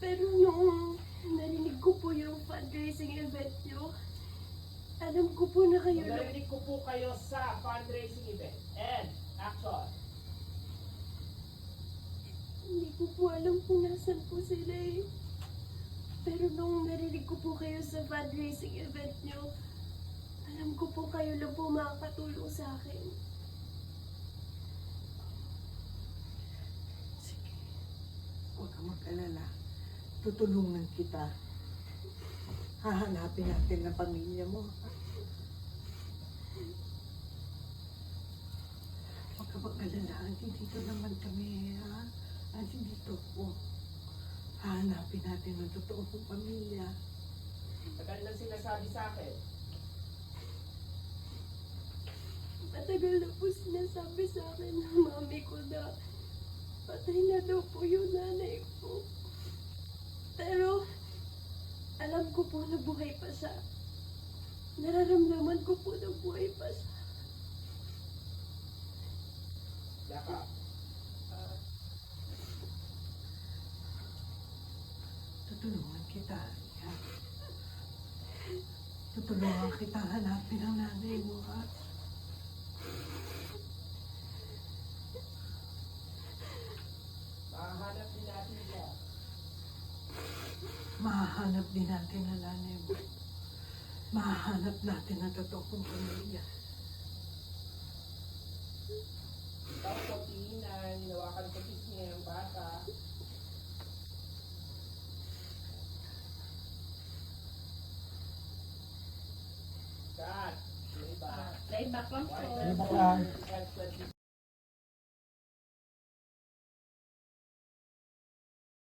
Pero nung narinig ko po yung fundraising event nyo, alam ko po na kayo na... Narinig ko po kayo sa fundraising event. And, action. Hindi ko po alam kung nasan po sila eh. Pero nung narinig ko po kayo sa fundraising event nyo, alam ko po kayo lang po makakatulong sa akin. Sige. Huwag kang mag-alala. Tutulungan kita. Hahanapin natin ang pamilya mo. Huwag kang mag-alala. Dito naman kami, ha? Dito po. Hahanapin natin ang totoo kong pamilya. Tagal nang sinasabi sa akin. Matagal na po sinasabi sa akin ng mami ko na patay na daw po yung nanay ko. Pero alam ko po na buhay pa siya. Nararamdaman ko po na buhay pa siya. Yaka. Tutulungan kita, ha? Tutulungan kita hanapin ang nanay mo, ha? Mahanap din natin siya. Mahahanap din natin ang nanay mo. Mahahanap natin ang totoo kong pamilya. Ikaw po, Tinan, hinawakan ko niya yung bata. Kat, playback. Playback lang po. Playback lang.